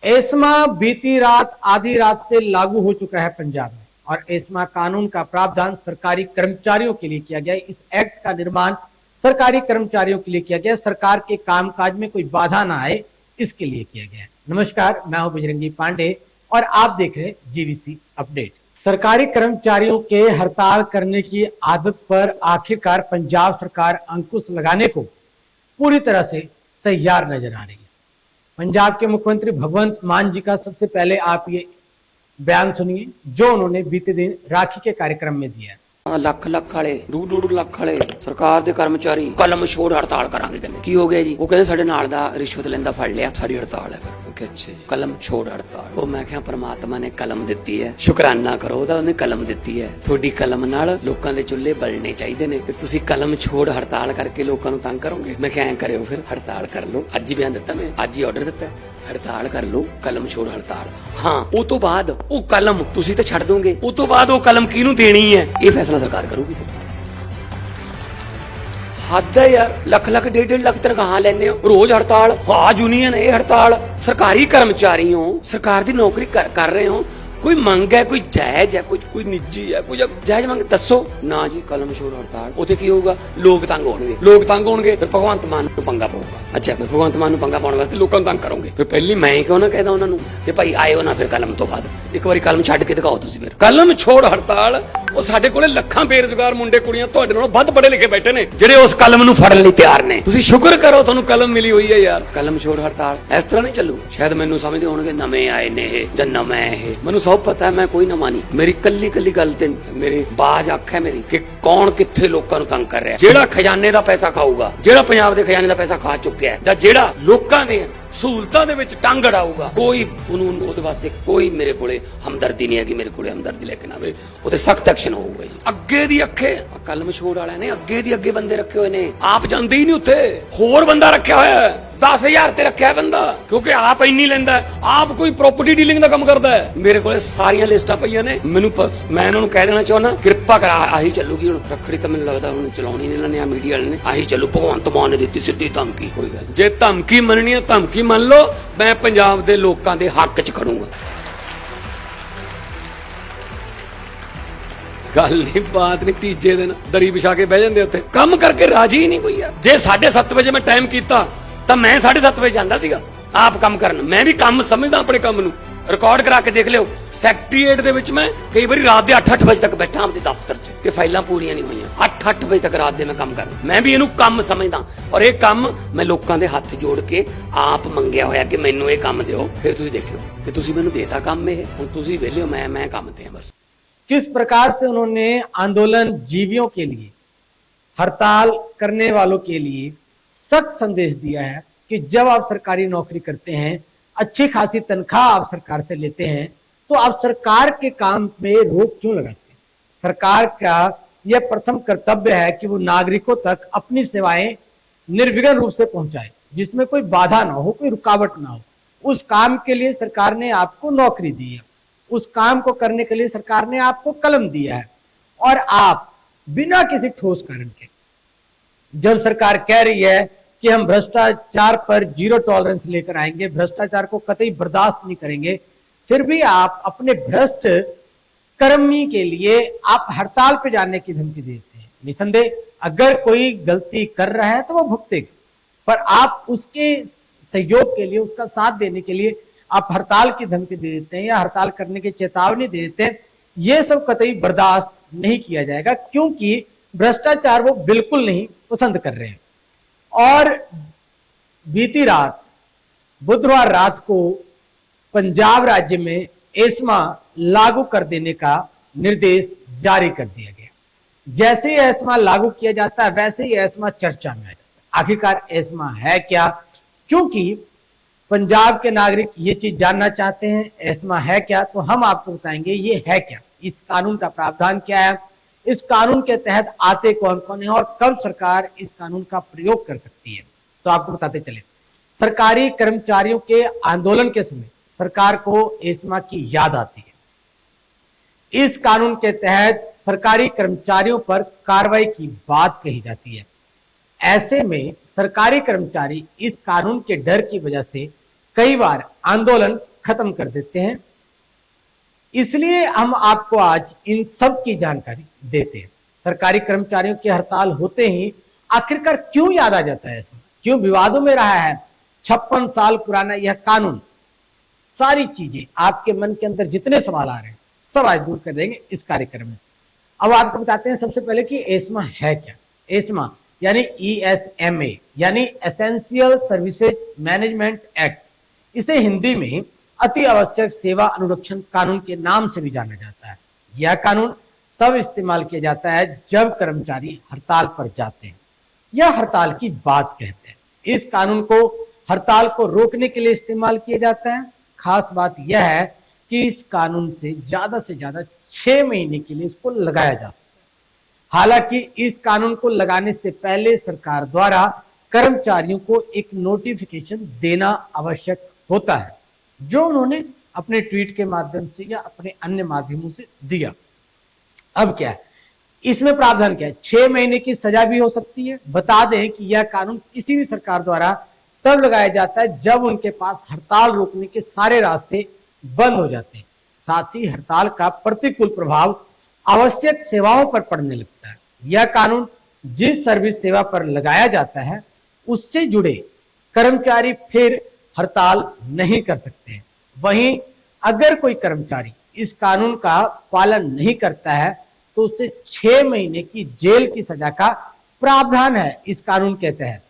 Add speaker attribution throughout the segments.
Speaker 1: ESMA बीती रात आधी रात से लागू हो चुका है पंजाब में। और एस्मा कानून का प्रावधान सरकारी कर्मचारियों के लिए किया गया है। इस एक्ट का निर्माण सरकारी कर्मचारियों के लिए किया गया है, सरकार के कामकाज में कोई बाधा ना आए इसके लिए किया गया है। नमस्कार, मैं हूं बजरंगी पांडे और आप देख रहे हैं जीवीसी अपडेट। सरकारी कर्मचारियों के हड़ताल करने की आदत पर आखिरकार पंजाब सरकार अंकुश लगाने को पूरी तरह से तैयार नजर आ रही है। पंजाब के मुख्यमंत्री भगवंत मान जी का सबसे पहले आप ये बयान सुनिए जो उन्होंने बीते दिन राखी के कार्यक्रम में दिया है।
Speaker 2: ਲੱਖ ਲੱਖ ਵਾਲੇ ਡੂਢ ਲੱਖ ਵਾਲੇ ਸਰਕਾਰ ਦੇ ਕਰਮਚਾਰੀ ਕਲਮ ਛੋੜ ਹੜਤਾਲ ਕਰਾਂਗੇ। ਕਹਿੰਦੇ ਕੀ ਹੋ ਗਿਆ ਜੀ? ਉਹ ਕਹਿੰਦੇ ਸਾਡੇ ਨਾਲ ਦਾ ਰਿਸ਼ਵਤ ਲੈਂਦਾ ਫੜ ਲਿਆ, ਸਾਡੀ ਹੜਤਾਲ ਹੈ। ਫਿਰ ਕਿ ਅੱਛਾ ਕਲਮ ਛੋੜ ਹੜਤਾਲ। ਉਹ ਮੈਂ ਕਿਹਾ ਪਰਮਾਤਮਾ ਨੇ ਕਲਮ ਦਿੱਤੀ ਹੈ, ਸ਼ੁਕਰਾਨਾ ਕਰੋ ਉਹਦਾ, ਉਹਨੇ ਕਲਮ ਦਿੱਤੀ ਹੈ। ਤੁਹਾਡੀ ਕਲਮ ਨਾਲ ਲੋਕਾਂ ਦੇ ਚੁੱਲ੍ਹੇ ਬਲਣੇ ਚਾਹੀਦੇ ਨੇ ਤੇ ਤੁਸੀਂ ਕਲਮ ਛੋੜ ਹੜਤਾਲ ਕਰਕੇ ਲੋਕਾਂ ਨੂੰ ਤੰਗ ਕਰੋਗੇ। ਮੈਂ ਕਿਹਾ ਐਂ ਕਰਿਓ, ਫਿਰ ਹੜਤਾਲ ਕਰ ਲਓ। ਅੱਜ ਹੀ ਬਿਆਨ ਦਿੱਤਾ, ਮੈਂ ਅੱਜ ਹੀ ਆਰਡਰ ਦਿੱਤਾ, ਹੜਤਾਲ ਕਰ ਲਓ, ਕਲਮ ਛੋੜ ਹੜਤਾਲ। ਹਾਂ, ਉਹ ਤੋਂ ਬਾਅਦ ਉਹ ਕਲਮ ਤੁਸੀਂ ਤਾਂ ਛੱਡ ਦੋਗੇ, ਉਹ ਤੋਂ ਬਾਅਦ ਉਹ ਕਲਮ ਕਿਹਨੂੰ ਦੇਣੀ ਹੈ ਇਹ ਫੈਸਲਾ ਸਰਕਾਰ ਕਰੂਗੀ। ਫਿਰ ਹੱਦ ਹੈ ਯਾਰ, ਲੱਖ ਲੱਖ ਡੇਢ ਲੱਖ ਤਨਖਾਹਾਂ ਲੈਣੇ ਹੋ, ਰੋਜ਼ ਹੜਤਾਲ। ਹਾਂ ਯੂਨੀਅਨ ਇਹ ਹੜਤਾਲ, ਸਰਕਾਰੀ ਕਰਮਚਾਰੀ ਹੋ, ਸਰਕਾਰ ਦੀ ਨੌਕਰੀ ਕਰ ਰਹੇ ਹੋ, ਕੋਈ ਮੰਗ ਹੈ, ਕੋਈ ਜਾਇਜ਼ ਹੈ, ਕੋਈ ਨਿੱਜੀ ਹੈ, ਕੋਈ ਜਾਇਜ਼ ਮੰਗ ਦੱਸੋ ਨਾ ਜੀ। ਕਲਮ ਛੋੜ ਹੜਤਾਲ, ਉੱਥੇ ਕੀ ਹੋਊਗਾ? ਲੋਕ ਤੰਗ ਹੋਣਗੇ, ਫਿਰ ਭਗਵੰਤ ਮਾਨ ਨੂੰ ਪੰਗਾ ਪਊਗਾ। ਅੱਛਾ, ਫਿਰ ਭਗਵੰਤ ਮਾਨ ਨੂੰ ਪੰਗਾ ਪਾਉਣ ਵਾਸਤੇ ਲੋਕਾਂ ਨੂੰ ਤੰਗ ਕਰੋਗੇ। ਫਿਰ ਪਹਿਲੀ ਮੈਂ ਕਿਉਂ ਨਾ ਕਹਿਦਾ ਉਹਨਾਂ ਨੂੰ ਕਿ ਭਾਈ ਆਇਓ ਨਾ, ਫਿਰ ਕਲਮ ਤੋਂ ਬਾਅਦ ਇੱਕ ਵਾਰੀ ਕਲਮ ਛੱਡ ਕੇ ਦਿਖਾਓ ਤੁਸੀਂ। ਫਿਰ ਕਲਮ ਛੋੜ ਹੜਤਾਲ। ਉਹ ਸਾਡੇ ਕੋਲੇ ਲੱਖਾਂ ਬੇਰੁਜ਼ਗਾਰ ਮੁੰਡੇ ਕੁੜੀਆਂ ਤੁਹਾਡੇ ਨਾਲੋਂ ਵੱਧ ਪੜ੍ਹੇ ਲਿਖੇ ਬੈਠੇ ਨੇ ਜਿਹੜੇ ਉਸ ਕਲਮ ਨੂੰ ਫੜਨ ਲਈ ਤਿਆਰ ਨੇ। ਤੁਸੀਂ ਸ਼ੁਕਰ ਕਰੋ ਤੁਹਾਨੂੰ ਕਲਮ ਮਿਲੀ ਹੋਈ ਹੈ ਯਾਰ। ਕਲਮ ਛੋੜ ਹੜਤਾਲ ਇਸ ਤਰ੍ਹਾਂ ਨਹੀਂ ਚੱਲੂ। ਸ਼ਾਇਦ ਮੈਨੂੰ ਸਮਝਦੇ ਹੋਣਗੇ ਨਵੇਂ ਆਏ ਨੇ ਇਹ ਜਾਂ ਨਵਾਂ ਇਹ, ਮੈਨੂੰ ਸਭ ਪਤਾ ਹੈ, ਮੈਂ ਕੋਈ ਨਵਾਂ ਨਹੀਂ। ਮੇਰੀ ਕੱਲੀ ਗੱਲ ਤੇ ਮੇਰੇ ਬਾਜ ਅੱਖ ਹੈ ਮੇਰੀ ਕਿ ਕੌਣ ਕਿੱਥੇ ਲੋਕਾਂ ਨੂੰ ਤੰਗ ਕਰ ਰਿਹਾ। ਜਿਹੜਾ ਖਜ਼ਾਨੇ ਦਾ ਪੈਸਾ ਖਾਊਗਾ, ਜਿਹੜਾ ਪੰਜਾਬ ਦੇ ਖਜ਼ਾਨੇ ਦਾ ਪੈਸਾ ਖਾ ਚੁੱਕਿਆ ਹੈ, ਜਾਂ ਜਿਹੜਾ ਲੋਕਾਂ ਦੇ ਸਹੂਲਤਾਂ ਦੇ ਵਿੱਚ ਟੰਗ ਅੜਾਊਗਾ, ਕੋਈ ਉਹਨੂੰ ਉਹਦੇ ਵਾਸਤੇ ਕੋਈ ਮੇਰੇ ਕੋਲੇ ਹਮਦਰਦੀ ਨਹੀਂ ਹੈ ਕਿ ਮੇਰੇ ਕੋਲੇ ਹਮਦਰਦੀ ਲੈ ਕੇ ਨਾ ਆਵੇ, ਉਹਦੇ ਸਖਤ ਐਕਸ਼ਨ ਹੋਊਗਾ ਜੀ। ਅੱਗੇ ਦੀ ਅੱਖੇ ਕਲਮ ਛੋੜ ਵਾਲਿਆਂ ਨੇ ਅੱਗੇ ਦੀ ਅੱਗੇ ਬੰਦੇ ਰੱਖੇ ਹੋਏ ਨੇ, ਆਪ ਜਾਂਦੇ ਹੀ ਨਹੀਂ ਉੱਥੇ, ਹੋਰ ਬੰਦਾ ਰੱਖਿਆ ਹੋਇਆ ਹੈ। 10,000 ਤੇ ਰੱਖਿਆ ਬੰਦਾ, ਕਿਉਂਕਿ ਆਪ ਇੰਨੀ ਲੈਂਦਾ, ਆਪ ਕੋਈ ਪ੍ਰਾਪਰਟੀ ਡੀਲਿੰਗ ਦਾ ਕੰਮ ਕਰਦਾ ਹੈ। ਮੇਰੇ ਕੋਲੇ ਸਾਰੀਆਂ ਲਿਸਟਾਂ ਪਈਆਂ ਨੇ। ਮੈਨੂੰ ਬਸ ਮੈਂ ਇਹਨਾਂ ਨੂੰ ਕਹਿ ਦੇਣਾ ਚਾਹੁੰਦਾ, ਕਿਰਪਾ ਕਰਾ ਆਹੀ ਚੱਲੂਗੀ ਹੁਣ। ਰੱਖੜੀ ਤਾਂ ਮੈਨੂੰ ਲੱਗਦਾ ਹੁਣ ਚਲਾਉਣੀ ਨਹੀਂ ਇਹਨਾਂ ਨੇ, ਆ ਮੀਡੀਆ ਵਾਲੇ ਨੇ। ਆਹੀ ਚੱਲੂ। ਭਗਵੰਤ ਮਾਨ ਨੇ ਦਿੱਤੀ ਸਿੱਧੀ ਧਮਕੀ। ਕੋਈ ਗੱਲ ਜੇ ਧਮਕੀ ਮੰਨਣੀ ਹੈ ਧਮਕੀ ਮੰਨ ਲਓ, ਮੈਂ ਪੰਜਾਬ ਦੇ ਲੋਕਾਂ ਦੇ ਹੱਕ 'ਚ ਖੜੂੰਗਾ। ਗੱਲ ਨਹੀਂ ਬਾਤ ਨਹੀਂ, ਤੀਜੇ ਦਿਨ ਦਰੀ ਵਿਛਾ ਕੇ ਬਹਿ ਜਾਂਦੇ ਉੱਥੇ, ਕੰਮ ਕਰਕੇ ਰਾਜੀ ਨਹੀਂ ਕੋਈ ਯਾਰ। ਜੇ 7:30 ਵਜੇ ਮੈਂ ਟਾਈਮ ਕੀਤਾ ਤਾਂ ਮੈਂ 7:30 ਵਜੇ ਜਾਂਦਾ ਸੀਗਾ ਆਪ ਕੰਮ ਕਰਨ। ਮੈਂ ਵੀ ਕੰਮ ਸਮਝਦਾ ਆਪਣੇ ਕੰਮ ਨੂੰ, ਰਿਕਾਰਡ ਕਰਾ ਕੇ ਦੇਖ ਲਿਓ। ਸੈਕਟਰੀਏਟ ਦੇ ਵਿੱਚ ਮੈਂ ਕਈ ਵਾਰੀ ਰਾਤ ਦੇ 8-8 ਵਜੇ ਤੱਕ ਬੈਠਾ ਆਪਣੇ ਦਫ਼ਤਰ 'ਚ ਕਿ ਫਾਈਲਾਂ ਪੂਰੀਆਂ ਨਹੀਂ ਹੋਈਆਂ। 8-8 ਵਜੇ ਤੱਕ ਰਾਤ ਦੇ ਮੈਂ ਕੰਮ ਕਰਦਾ। ਮੈਂ ਵੀ ਇਹਨੂੰ ਕੰਮ ਸਮਝਦਾ ਔਰ ਇਹ ਕੰਮ ਮੈਂ ਲੋਕਾਂ ਦੇ ਹੱਥ ਜੋੜ ਕੇ ਆਪ ਮੰਗਿਆ ਹੋਇਆ ਕਿ ਮੈਨੂੰ ਇਹ ਕੰਮ ਦਿਓ। ਫਿਰ ਤੁਸੀਂ ਦੇਖਿਓ ਕਿ ਤੁਸੀਂ ਮੈਨੂੰ ਦੇਤਾ ਕੰਮ। ਇਹ ਹੁਣ ਤੁਸੀਂ ਵਿਹਲੇ ਹੋ, ਮੈਂ ਕੰਮ ਤੇ ਹਾਂ बस।
Speaker 1: किस प्रकार से उन्होंने आंदोलन जीवियों के लिए, हड़ताल करने वालों के लिए सख्त संदेश दिया है कि जब आप सरकारी नौकरी करते हैं, अच्छी खासी तनख्वाह आप सरकार से लेते हैं, तो आप सरकार के काम में रोक क्यों लगाते हैं? सरकार का यह प्रथम कर्तव्य है कि वो नागरिकों तक अपनी सेवाएं निर्विघ्न रूप से पहुंचाए, जिसमें कोई बाधा ना हो, कोई रुकावट ना हो। उस काम के लिए सरकार ने आपको नौकरी दी है, उस काम को करने के लिए सरकार ने आपको कलम दिया है, और आप बिना किसी ठोस कारण के, जब सरकार कह रही है कि हम भ्रष्टाचार पर 0 टॉलरेंस लेकर आएंगे, भ्रष्टाचार को कतई बर्दाश्त नहीं करेंगे, फिर भी आप अपने भ्रष्ट कर्मी के लिए आप हड़ताल पे जाने की धमकी देते हैं। निसंदेह अगर कोई गलती कर रहा है तो वो भुगतेगा, पर आप उसके सहयोग के लिए, उसका साथ देने के लिए आप हड़ताल की धमकी दे देते हैं या हड़ताल करने की चेतावनी दे देते हैं। यह सब कतई बर्दाश्त नहीं किया जाएगा, क्योंकि भ्रष्टाचार वो बिल्कुल नहीं पसंद कर रहे हैं। और बीती रात बुधवार रात को पंजाब राज्य में एस्मा लागू कर देने का निर्देश जारी कर दिया गया। जैसे ही एस्मा लागू किया जाता है वैसे ही एस्मा चर्चा में आ जाता है। आखिरकार एस्मा है क्या? क्योंकि पंजाब के नागरिक ये चीज जानना चाहते हैं, एस्मा है क्या, तो हम आपको बताएंगे ये है क्या, इस कानून का प्रावधान क्या है, इस कानून के तहत आते कौन कौन है और कब सरकार इस कानून का प्रयोग कर सकती है। तो आपको बताते चले, सरकारी कर्मचारियों के आंदोलन के समय सरकार को एस्मा की याद आती है। इस कानून के तहत सरकारी कर्मचारियों पर कार्रवाई की बात कही जाती है। ऐसे में सरकारी कर्मचारी इस कानून के डर की वजह से कई बार आंदोलन खत्म कर देते हैं। इसलिए हम आपको आज इन सब की जानकारी देते हैं। सरकारी कर्मचारियों की हड़ताल होते ही आखिरकार क्यों याद आ जाता है, इसमें क्यों विवादों में रहा है 56 साल पुराना यह कानून। सारी चीजें आपके मन के अंदर जितने सवाल आ रहे हैं सब आज दूर कर देंगे इस कार्यक्रम में। अब आपको बताते हैं सबसे पहले कि एस्मा है क्या। एस्मा यानी ESMA यानी एसेंशियल सर्विसेज मैनेजमेंट एक्ट, इसे हिंदी में अति आवश्यक सेवा अनुरक्षण कानून के नाम से भी जाना जाता है। यह कानून तब इस्तेमाल किया जाता है जब कर्मचारी हड़ताल पर जाते हैं या हड़ताल की बात कहते हैं। इस कानून को हड़ताल को रोकने के लिए इस्तेमाल किया जाता है। खास बात यह है कि इस कानून से ज्यादा 6 महीने के लिए इसको लगाया जा सकता है। हालांकि इस कानून को लगाने से पहले सरकार द्वारा कर्मचारियों को एक नोटिफिकेशन देना आवश्यक होता है, जो उन्होंने अपने ट्वीट के माध्यम से या अपने अन्य माध्यमों से दिया। अब क्या है इसमें प्रावधान, क्या है 6 महीने की सजा भी हो सकती है। बता दें कि यह कानून किसी भी सरकार द्वारा तब लगाया जाता है जब उनके पास हड़ताल रोकने के सारे रास्ते बंद हो जाते हैं। साथ ही हड़ताल का प्रतिकूल प्रभाव आवश्यक सेवाओं पर पड़ने लगता है। यह कानून जिस सर्विस सेवा पर लगाया जाता है उससे जुड़े कर्मचारी फिर हड़ताल नहीं कर सकते हैं। वहीं अगर कोई कर्मचारी इस कानून का पालन नहीं करता है तो उसे 6 महीने की जेल की सजा का प्रावधान है इस कानून के तहत।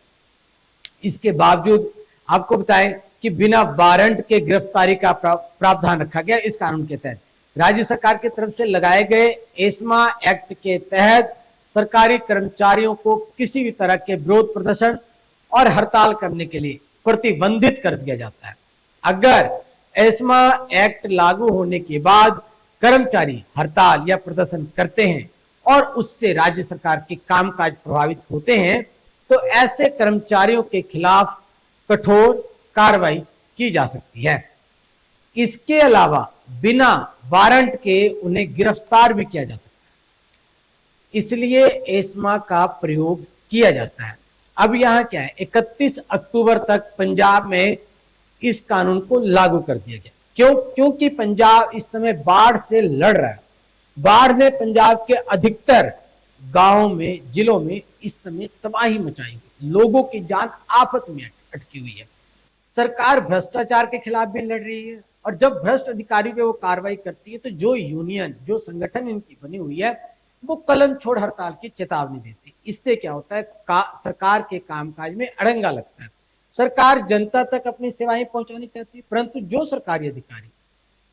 Speaker 1: इसके बावजूद आपको बताएं कि बिना वारंट के गिरफ्तारी का प्रावधान रखा गया इस कानून के तहत। राज्य सरकार की तरफ से लगाए गए एस्मा एक्ट के तहत सरकारी कर्मचारियों को किसी भी तरह के विरोध प्रदर्शन और हड़ताल करने के लिए प्रतिबंधित कर दिया जाता है। अगर एस्मा एक्ट लागू होने के बाद कर्मचारी हड़ताल या प्रदर्शन करते हैं और उससे राज्य सरकार के कामकाज प्रभावित होते हैं तो ऐसे कर्मचारियों के खिलाफ कठोर कार्रवाई की जा सकती है। इसके अलावा बिना वारंट के उन्हें गिरफ्तार भी किया जा सकता है, इसलिए एस्मा का प्रयोग किया जाता है। अब यहां क्या है 31 अक्टूबर तक पंजाब में इस कानून को लागू कर दिया गया। क्योंकि पंजाब इस समय बाढ़ से लड़ रहा है। बाढ़ ने पंजाब के अधिकतर गांवों में, जिलों में इस समय तबाही मचाई हुई, लोगों की जान आफत में अटकी हुई है। सरकार भ्रष्टाचार के खिलाफ भी लड़ रही है और जब भ्रष्ट अधिकारी पे वो कार्रवाई करती है तो जो यूनियन, जो संगठन इनकी बनी हुई है वो कलम छोड़ हड़ताल की चेतावनी देती है। इससे क्या होता है सरकार के कामकाज में अड़ंगा लगता है। सरकार जनता तक अपनी सेवाएं पहुंचानी चाहती है, परंतु जो सरकारी अधिकारी,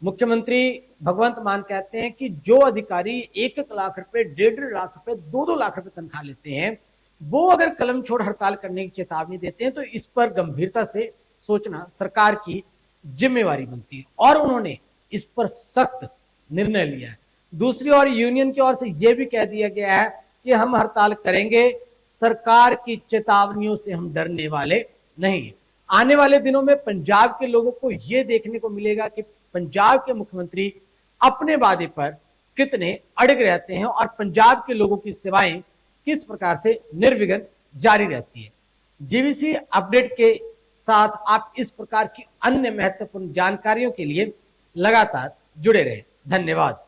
Speaker 1: मुख्यमंत्री भगवंत मान कहते हैं कि जो अधिकारी 1-1 लाख रुपए, 1.5 लाख रुपए, 2-2 लाख रुपए तनख्वाह लेते हैं, वो अगर कलम छोड़ हड़ताल करने की चेतावनी देते हैं तो इस पर गंभीरता से सोचना सरकार की जिम्मेवारी बनती है और उन्होंने इस पर सख्त निर्णय लिया है। दूसरी ओर यूनियन की ओर से यह भी कह दिया गया है कि हम हड़ताल करेंगे, सरकार की चेतावनियों से हम डरने वाले नहीं है। आने वाले दिनों में पंजाब के लोगों को यह देखने को मिलेगा कि पंजाब के मुख्यमंत्री अपने वादे पर कितने अड़ग रहते हैं और पंजाब के लोगों की सेवाएं किस प्रकार से निर्विघ्न जारी रहती है। जीवीसी अपडेट के साथ आप इस प्रकार की अन्य महत्वपूर्ण जानकारियों के लिए लगातार जुड़े रहें। धन्यवाद।